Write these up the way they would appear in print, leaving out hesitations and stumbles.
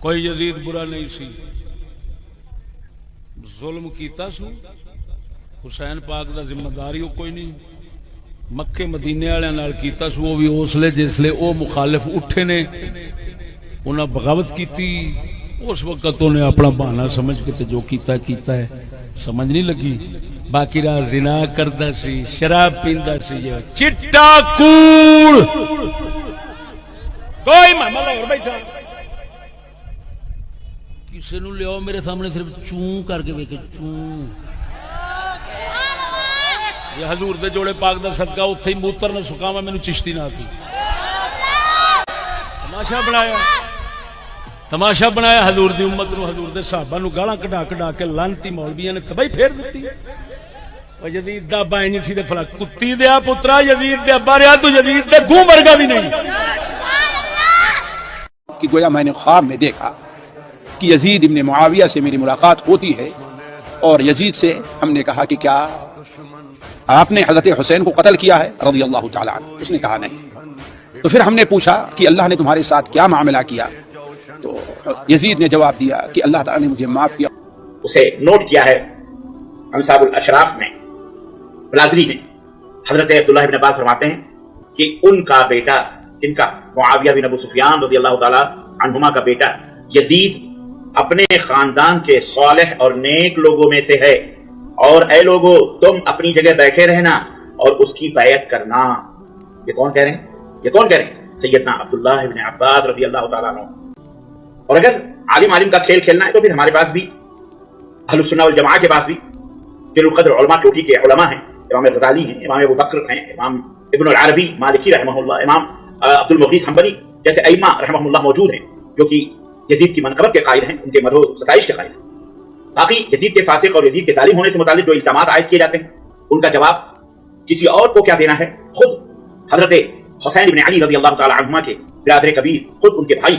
کوئی یزید برا نہیں سی، ظلم کیتا سو حسین پاک دا ذمہ داری کوئی نہیں، مکے مدینے والے نال کیتا سو، وہ بھی اسلے جسلے او مخالف اٹھے نے انہاں بغاوت کیتی، اس وقت انہیں اپنا بہانہ سمجھ کے جو کیتا ہے سمجھ نہیں لگی، باقی راہ زنا کردا سی، شراب پیندا سی، چٹا کوڑ کوئی معاملہ اور بیٹھا کسی نو لیاؤ میرے سامنے صرف چوں کر کے ویکھے چوں، یہ حضور دے جوڑے پاک دا صدقہ اتھے ہی موتر نہ سکاواں مینوں چشتی نہ آتی، تماشا بنایا حضور دی امت نو، حضور دے صحابہ نو گالاں کڈا کڈا کے لعنتی مولویاں نے تباہی پھیر دتی، او یزید دا ابا نہیں سی تے فلا کتی دیا پترا یزید دے ابا رہیا تو یزید دے گوں ورگا بھی نہیں، کہ گویا میں نے خواب میں دیکھا کہ یزید ابن معاویہ سے میری ملاقات ہوتی ہے، اور یزید سے ہم نے کہا کہ کیا آپ نے حضرت حسین کو قتل کیا ہے رضی اللہ تعالیٰ عنہ؟ اس نے کہا نہیں۔ تو پھر ہم نے پوچھا کہ اللہ نے تمہارے ساتھ کیا معاملہ کیا؟ تو یزید نے جواب دیا کہ اللہ تعالیٰ نے مجھے معاف کیا۔ اسے نوٹ کیا ہے انصاب الاشراف میں، بلازری میں، حضرت عبداللہ بن عباس فرماتے ہیں کہ ان کا بیٹا، ان کا معاویہ بن ابو سفیان رضی اللہ تعالیٰ عنہما کا بیٹا یزید اپنے خاندان کے صالح اور نیک لوگوں میں سے ہے، اور اے لوگو تم اپنی جگہ بیٹھے رہنا اور اس کی بیعت کرنا۔ یہ کون کہہ رہے ہیں؟ یہ کون کہہ رہے ہیں؟ سیدنا عبداللہ بن عباس رضی اللہ تعالیٰ عنہ۔ اور اگر عالم کا کھیل کھیلنا ہے تو پھر ہمارے پاس بھی اہل السنہ والجماعہ کے پاس بھی جلیل القدر علماء چوٹی کے علماء ہیں، امام غزالی ہیں، امام ابو بکر ہیں، امام ابن العربی مالکی رحمہ اللہ، امام عبد المغیث حنبلی جیسے ائمہ رحمہ اللہ موجود ہیں جو کہ یزید کی منقبت کے قائل ہیں، ان کے مدح و ستائش کے قائل ہیں۔ باقی یزید کے فاسق اور یزید کے ظالم ہونے سے متعلق جو الزامات عائد کیے جاتے ہیں ان کا جواب کسی اور کو کیا دینا ہے؟ خود حضرت حسین بن علی رضی اللہ تعالی عنہما کے برادر کبیر، خود ان کے بھائی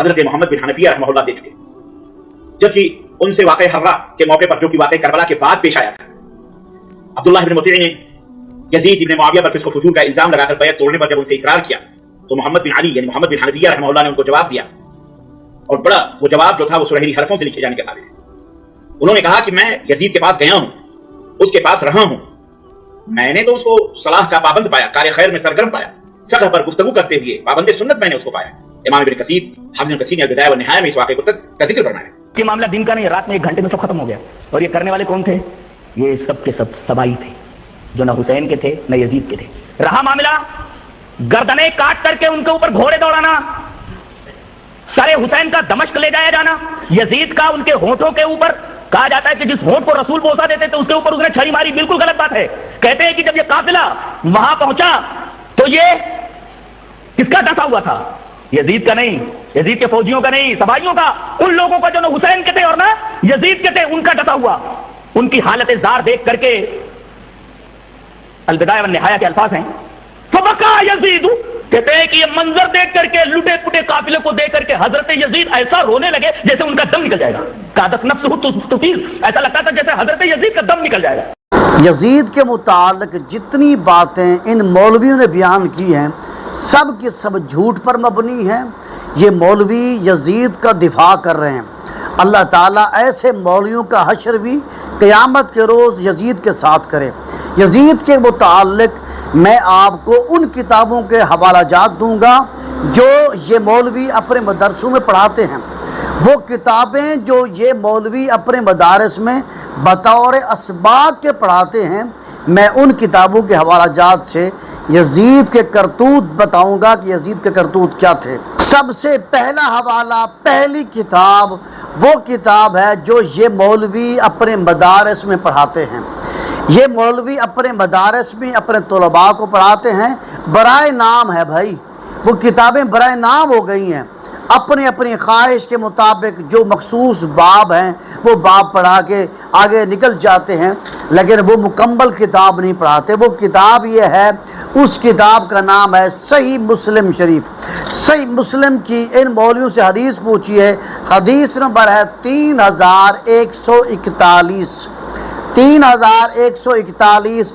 حضرت محمد بن حنفیہ رحمہ اللہ دے چکے، جبکہ ان سے واقع حرہ کے موقع پر جو کہ واقع کربلا کے بعد پیش آیا تھا، عبداللہ بن مطیع نے یزید بن معاویہ پر فسق و فجور کا الزام لگا کر بیعت توڑنے پر جب ان سے اصرار کیا تو محمد بن علی یعنی محمد بن حنفیہ رحمہ اللہ نے ان کو جواب دیا، اور بڑا وہ جواب جو تھا وہ سنہری حرفوں سے لکھے جانے کے قابل ہے۔ انہوں نے کہا کہ میں یزید کے پاس گیا ہوں، اس کے پاس رہا ہوں، میں نے تو اس کو صلاح کا پابند پایا، کار خیر میں سرگرم پایا، فقہ پر گفتگو کرتے ہوئے پابند سنت میں نے اس کو پایا۔ امام ابن کثیر، حافظ ابن کثیر نے البدایہ والنہایہ میں اس واقعے کا ذکر فرمایا۔ یہ معاملہ دن کا نہیں، رات میں 1 گھنٹے میں سب ختم ہو گیا، اور یہ کرنے والے کون تھے؟ یہ سب کے سب سبائی تھے، جو نہ حسین کے تھے نہ یزید کے تھے۔ رہا معاملہ گردنیں کاٹ کر کے ان کے اوپر گھوڑے دوڑانا، سر حسین کا دمشق لے جایا جانا، یزید کا ان کے ہونٹوں کے اوپر، کہا جاتا ہے کہ جس ہونٹ کو رسول بوسا دیتے تھے اس کے اوپر اس نے چھری ماری، بالکل غلط بات ہے۔ کہتے ہیں کہ جب یہ قافلہ وہاں پہنچا تو یہ کس کا ڈسا ہوا تھا؟ یزید کا نہیں، یزید کے فوجیوں کا نہیں، سبائیوں کا، ان لوگوں کا جو نہ حسین کے تھے اور نہ یزید کے تھے، ان کا ڈسا ہوا۔ ان کی حالت زار دیکھ کر کے البدایہ والنہایہ کے الفاظ ہیں، فبکا یزید، کہتے ہیں کہ یہ منظر دیکھ کر کے، لٹے پٹے قافلے کو دیکھ کر کے حضرت یزید ایسا رونے لگے جیسے ان کا دم نکل جائے گا، قادت نفسہ تفیض، ایسا لگتا تھا جیسے حضرت یزید کا دم نکل جائے گا۔ یزید کے متعلق جتنی باتیں ان مولویوں نے بیان کی ہیں سب کی سب جھوٹ پر مبنی ہیں۔ یہ مولوی یزید کا دفاع کر رہے ہیں۔ اللہ تعالیٰ ایسے مولویوں کا حشر بھی قیامت کے روز یزید کے ساتھ کرے۔ یزید کے متعلق میں آپ کو ان کتابوں کے حوالہ جات دوں گا جو یہ مولوی اپنے مدرسوں میں پڑھاتے ہیں۔ وہ کتابیں جو یہ مولوی اپنے مدارس میں بطور اسباق کے پڑھاتے ہیں، میں ان کتابوں کے حوالہ جات سے یزید کے کرتوت بتاؤں گا کہ یزید کے کرتوت کیا تھے۔ سب سے پہلا حوالہ، پہلی کتاب وہ کتاب ہے جو یہ مولوی اپنے مدارس میں پڑھاتے ہیں۔ یہ مولوی اپنے مدارس میں اپنے طلباء کو پڑھاتے ہیں، برائے نام ہے بھائی، وہ کتابیں برائے نام ہو گئی ہیں۔ اپنی اپنی خواہش کے مطابق جو مخصوص باب ہیں وہ باب پڑھا کے آگے نکل جاتے ہیں، لیکن وہ مکمل کتاب نہیں پڑھاتے۔ وہ کتاب یہ ہے، اس کتاب کا نام ہے صحیح مسلم شریف۔ صحیح مسلم کی ان مولویوں سے حدیث پوچھی ہے، حدیث نمبر ہے 3141، 3141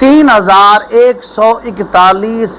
3141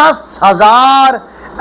10,000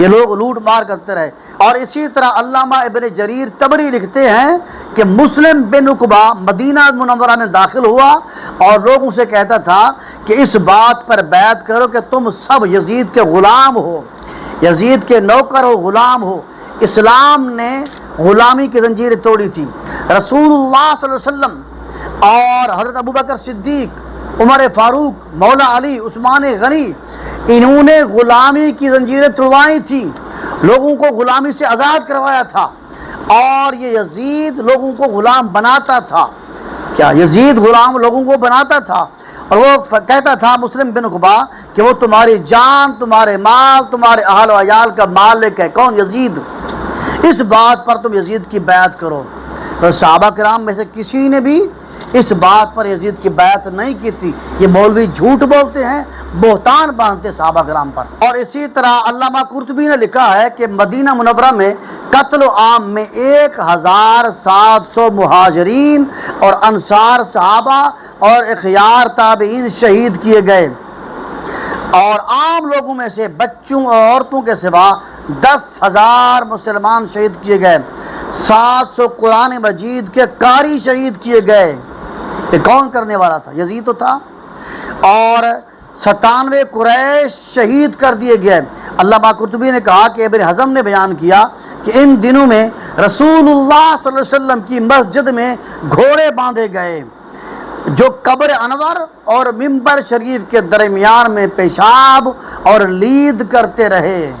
یہ لوگ لوٹ مار کرتے رہے۔ اور اسی طرح علامہ ابن جریر طبری لکھتے ہیں کہ مسلم بن عقبہ مدینہ منورہ میں داخل ہوا اور لوگوں سے کہتا تھا کہ اس بات پر بیعت کرو کہ تم سب یزید کے غلام ہو، یزید کے نوکر ہو، غلام ہو۔ اسلام نے غلامی کی زنجیریں توڑی تھی۔ رسول اللہ صلی اللہ علیہ وسلم اور حضرت ابوبکر صدیق، عمر فاروق، مولا علی، عثمان غنی، انہوں نے غلامی کی زنجیریں توڑوائی تھیں، لوگوں کو غلامی سے آزاد کروایا تھا۔ اور یہ یزید لوگوں کو غلام بناتا تھا۔ کیا یزید غلام لوگوں کو بناتا تھا؟ اور وہ کہتا تھا مسلم بن عقبہ کہ وہ تمہاری جان، تمہارے مال، تمہارے اہل و عیال کا مالک ہے۔ کون؟ یزید۔ اس بات پر تم یزید کی بیعت کرو۔ تو صحابہ کرام میں سے کسی نے بھی اس بات پر یزید کی بیعت نہیں کی تھی۔ یہ مولوی جھوٹ بولتے ہیں، بہتان باندھتے صحابہ کرام پر۔ اور اسی طرح علامہ قرطبی نے لکھا ہے کہ مدینہ منورہ میں قتل عام میں 1700 مہاجرین اور انصار صحابہ اور اخیار تابعین شہید کیے گئے، اور عام لوگوں میں سے بچوں اور عورتوں کے سوا 10,000 مسلمان شہید کیے گئے۔ 700 قرآن مجید کے قاری شہید کیے گئے۔ یہ کون کرنے والا تھا؟ یزید تو تھا۔ اور 97 قریش شہید کر دیے گئے۔ علامہ قرطبی نے کہا کہ ابن حزم نے بیان کیا کہ ان دنوں میں رسول اللہ صلی اللہ علیہ وسلم کی مسجد میں گھوڑے باندھے گئے جو قبر انور اور ممبر شریف کے درمیان میں پیشاب اور لید کرتے رہے۔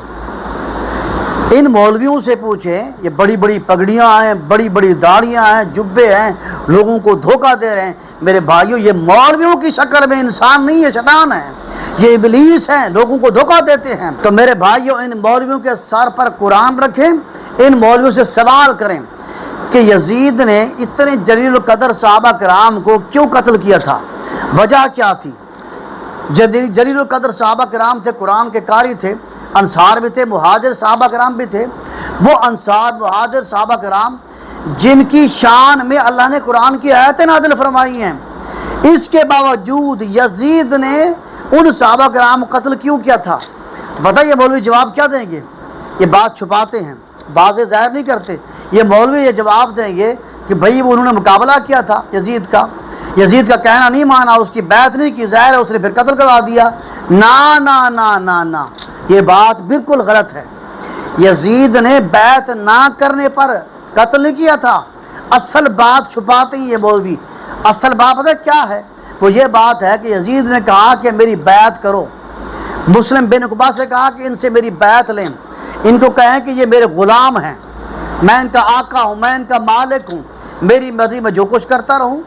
ان مولویوں سے پوچھیں، یہ بڑی بڑی پگڑیاں ہیں، بڑی بڑی داڑیاں ہیں، جبے ہیں، لوگوں کو دھوکہ دے رہے ہیں۔ میرے بھائیوں، یہ مولویوں کی شکل میں انسان نہیں ہے، شیطان ہے، یہ ابلیس ہیں، لوگوں کو دھوکہ دیتے ہیں۔ تو میرے بھائیوں، ان مولویوں کے سر پر قرآن رکھیں، ان مولویوں سے سوال کریں کہ یزید نے اتنے جلیل القدر صحابہ کرام کو کیوں قتل کیا تھا؟ وجہ کیا تھی؟ جلیل القدر صحابہ کرام تھے، قرآن کے قاری تھے، انصار بھی تھے، مہاجر صحابہ کرام بھی تھے۔ وہ انصار مہاجر صحابہ کرام جن کی شان میں اللہ نے قرآن کی آیتیں نازل فرمائی ہیں، اس کے باوجود یزید نے ان صحابہ کرام کو قتل کیوں کیا تھا؟ بتائیے مولوی جواب کیا دیں گے؟ یہ بات چھپاتے ہیں، واضح ظاہر نہیں کرتے۔ یہ مولوی یہ جواب دیں گے کہ بھائی وہ انہوں نے مقابلہ کیا تھا یزید کا، یزید کا کہنا نہیں مانا، اس کی بیعت نہیں کی، ظاہر ہے اس نے پھر قتل کروا دیا۔ نا نا نا نا نا، یہ بات بالکل غلط ہے۔ یزید نے بیعت نہ کرنے پر قتل نہیں کیا تھا۔ اصل بات چھپاتے ہیں یہ مولوی۔ اصل بات پتہ کیا ہے؟ وہ یہ بات ہے کہ یزید نے کہا کہ میری بیعت کرو، مسلم بن عقبہ سے کہا کہ ان سے میری بیعت لیں، ان کو کہیں کہ یہ میرے غلام ہیں، میں ان کا آقا ہوں، میں ان کا مالک ہوں، میری مرضی میں جو کچھ کرتا رہوں،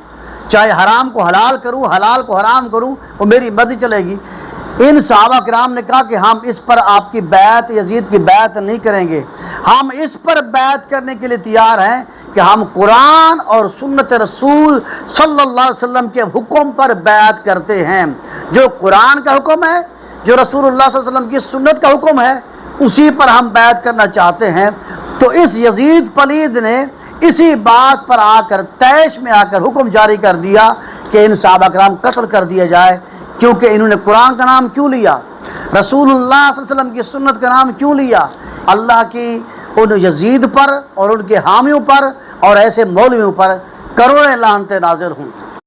چاہے حرام کو حلال کروں، حلال کو حرام کروں، وہ میری مرضی چلے گی۔ ان صحابہ کرام نے کہا کہ ہم اس پر آپ کی بیعت، یزید کی بیعت نہیں کریں گے، ہم اس پر بیعت کرنے کے لیے تیار ہیں کہ ہم قرآن اور سنت رسول صلی اللہ علیہ وسلم کے حکم پر بیعت کرتے ہیں۔ جو قرآن کا حکم ہے، جو رسول اللہ صلی اللہ علیہ وسلم کی سنت کا حکم ہے، اسی پر ہم بیعت کرنا چاہتے ہیں۔ تو اس یزید پلید نے اسی بات پر آ کر، طیش میں آ کر حکم جاری کر دیا کہ ان صحابہ کرام قتل کر دیا جائے، کیونکہ انہوں نے قرآن کا نام کیوں لیا، رسول اللہ صلی اللہ علیہ وسلم کی سنت کا نام کیوں لیا؟ اللہ کی ان یزید پر اور ان کے حامیوں پر اور ایسے مولویوں پر کروڑیں لعنتیں نازل ہوں۔